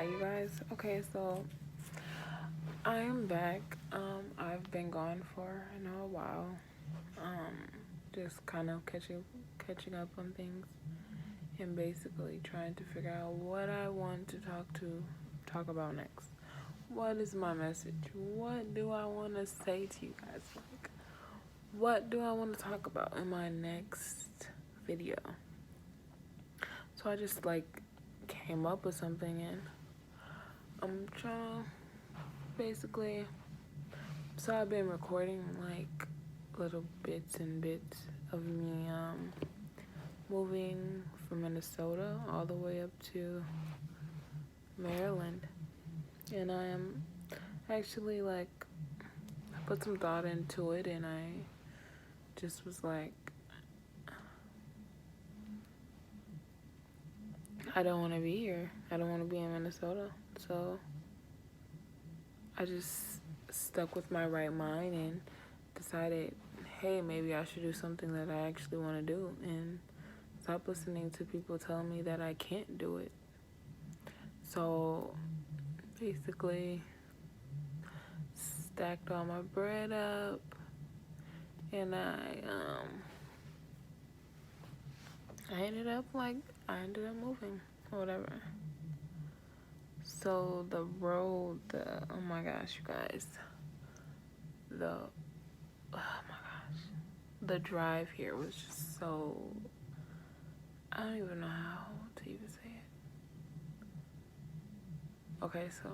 you guys. Okay, so I am back. I've been gone for a while. Um, just kind of catching up on things and basically trying to figure out what I want to talk about next. What is my message? What do I want to say to you guys? Like, what do I want to talk about in my next video? So I just came up with something and I'm trying to basically. So I've been recording little bits and bits of me moving from Minnesota all the way up to Maryland, and I am actually I put some thought into it, and I just was like, I don't want to be here. I don't want to be in Minnesota. So I just stuck with my right mind and decided, hey, maybe I should do something that I actually want to do and stop listening to people telling me that I can't do it. So basically stacked all my bread up and I ended up moving or whatever. So the road, oh my gosh, you guys, the drive here was just so, I don't even know how to even say it. Okay, so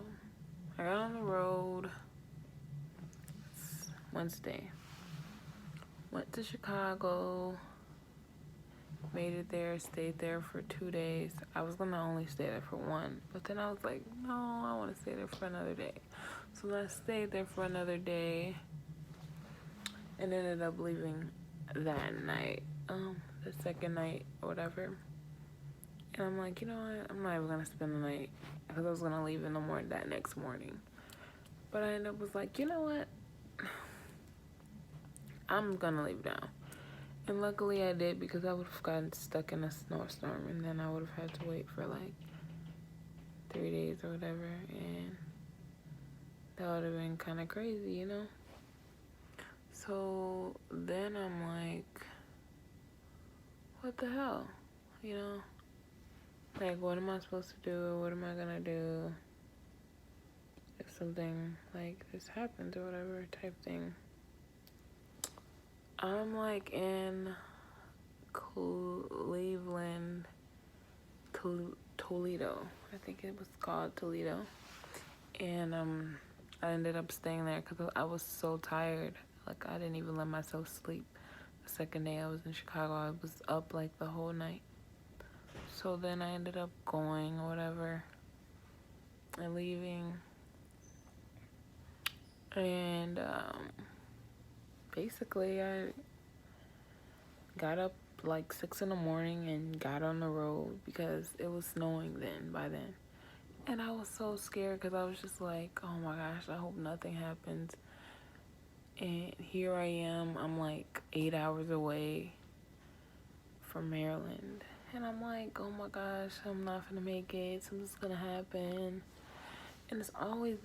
I got on the road. It's Wednesday. Went to Chicago. Made it there, stayed there for 2 days. I was gonna only stay there for one, but then I was like, no, I wanna stay there for another day. So then I stayed there for another day and ended up leaving that night, the second night or whatever. And I'm like, you know what? I'm not even gonna spend the night because I was gonna leave in the morning that next morning. But I ended up was like, you know what? I'm gonna leave now. And luckily I did, because I would have gotten stuck in a snowstorm and then I would have had to wait for 3 days or whatever, and that would have been kind of crazy, you know? So then I'm like, what the hell, you know? What am I supposed to do? What am I gonna do if something like this happens or whatever type thing? I'm in Cleveland, Toledo. I think it was called Toledo. And I ended up staying there because I was so tired. I didn't even let myself sleep. The second day I was in Chicago, I was up the whole night. So then I ended up going or whatever and leaving. And basically I got up 6 in the morning and got on the road because it was snowing by then. And I was so scared because I was just like, oh my gosh, I hope nothing happens. And here I am, I'm 8 hours away from Maryland. And I'm like, oh my gosh, I'm not gonna make it, something's gonna happen. And it's always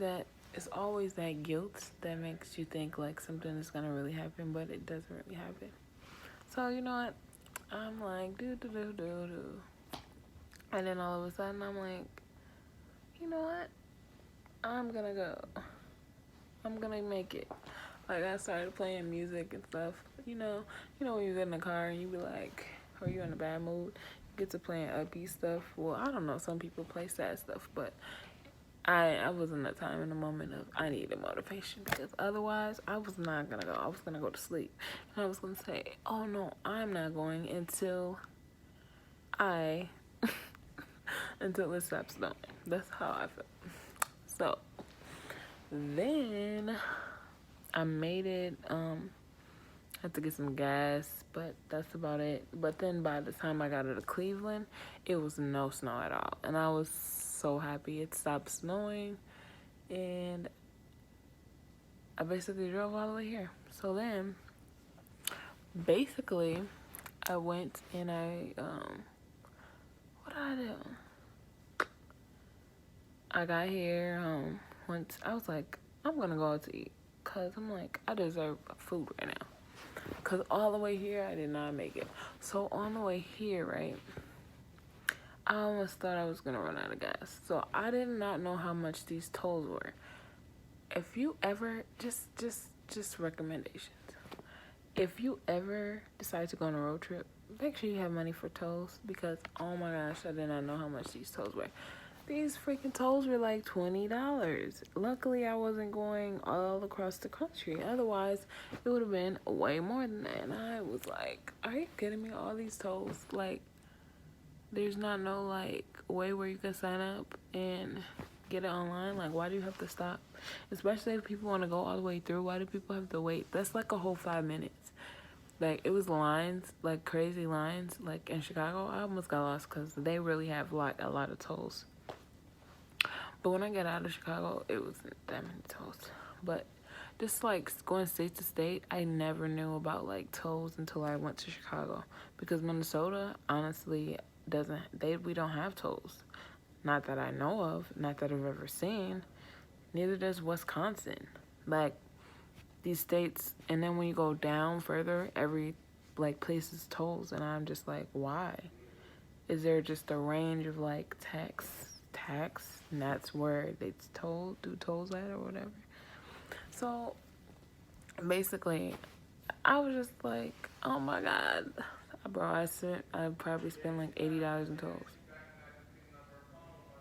that guilt that makes you think something is gonna really happen, but it doesn't really happen. So you know what? I'm like, do. And then all of a sudden I'm like, you know what? I'm gonna go. I'm gonna make it. I started playing music and stuff. You know when you get in the car and you be like, or you're in a bad mood, you get to playing upbeat stuff. Well, I don't know, some people play sad stuff, but I was in that time in the moment of I needed motivation, because otherwise I was not gonna go. I was gonna go to sleep. And I was gonna say, oh no, I'm not going until until it stops snowing. That's how I felt. So then I made it. Had to get some gas, but that's about it. But then by the time I got to Cleveland, it was no snow at all. And I was so happy it stopped snowing. And I basically drove all the way here. So then, basically, I went and what did I do? I got here, once I was like, I'm gonna go out to eat. Cause I'm like, I deserve food right now. Cause all the way here, I did not make it. So on the way here, right, I almost thought I was gonna run out of gas. So I did not know how much these tolls were. If you ever, just recommendations. If you ever decide to go on a road trip, make sure you have money for tolls, because oh my gosh, I did not know how much these tolls were. These freaking tolls were like $20. Luckily, I wasn't going all across the country. Otherwise, it would have been way more than that. And I was like, are you kidding me? All these tolls, like, there's not no like way where you can sign up and get it online. Like, why do you have to stop? Especially if people want to go all the way through. Why do people have to wait? That's like a whole 5 minutes. Like, it was lines, like crazy lines. Like in Chicago, I almost got lost because they really have like a lot of tolls. But when I got out of Chicago, it wasn't that many tolls. But just like going state to state, I never knew about like tolls until I went to Chicago, because Minnesota honestly we don't have tolls. Not that I know of, not that I've ever seen. Neither does Wisconsin. Like, these states, and then when you go down further, every like place is tolls, and I'm just like, why? Is there just a range of like tax, and that's where they do tolls at or whatever? So basically, I was just like, oh my god, bro, I probably spent like $80 in tolls.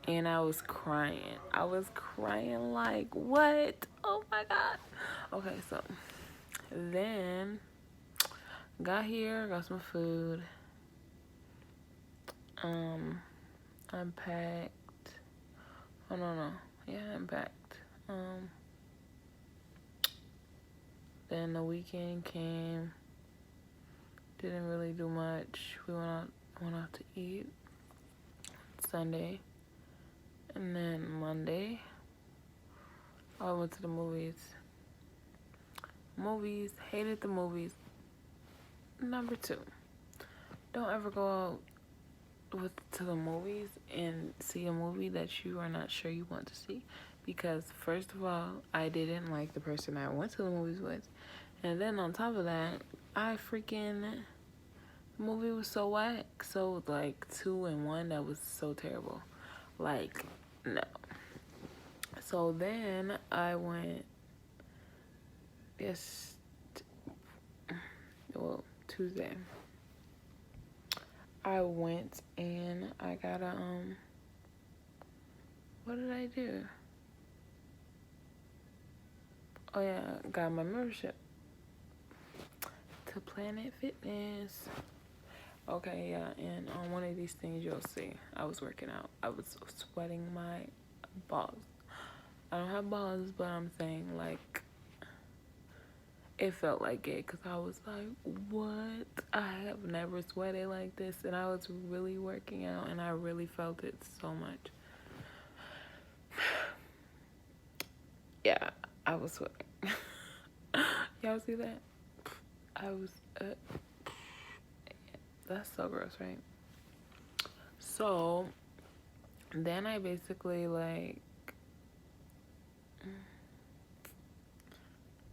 And I was crying. Like, what? Oh my god. Okay, so then got here, got some food. Unpacked. Oh no. Yeah, unpacked. Then the weekend came. Didn't really do much. We went out to eat Sunday. And then Monday, I went to the movies. Hated the movies. Number 2, don't ever go out to the movies and see a movie that you are not sure you want to see. Because first of all, I didn't like the person I went to the movies with. And then on top of that, the movie was so whack. So like 2 and 1, that was so terrible. Like, no. So then I went Tuesday. I went and I got what did I do? Oh yeah, got my membership to Planet Fitness. Okay, yeah, and on one of these things you'll see, I was working out. I was sweating my balls. I don't have balls, but I'm saying, like, it felt like it, because I was like, what? I have never sweated like this, and I was really working out, and I really felt it so much. Yeah, I was sweating. Y'all see that? I was, that's so gross, right? So, then I basically, like,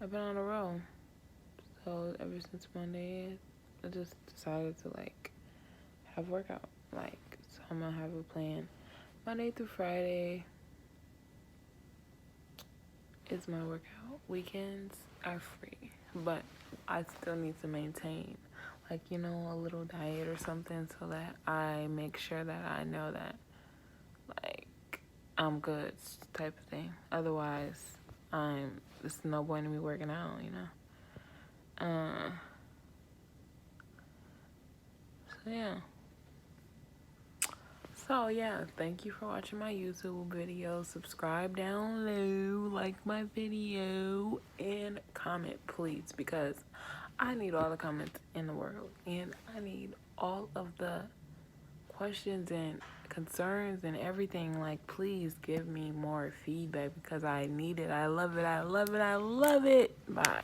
I've been on a roll. So, ever since Monday, I just decided to, like, have workout. Like, so I'm gonna have a plan. Monday through Friday is my workout. Weekends are free. But I still need to maintain, like, you know, a little diet or something, so that I make sure that I know that, like, I'm good type of thing. Otherwise, it's no point in me working out, you know? So yeah, thank you for watching my YouTube video. Subscribe down low, like my video, and comment, please, because I need all the comments in the world, and I need all of the questions and concerns and everything. Like, please give me more feedback, because I need it. I love it. Bye.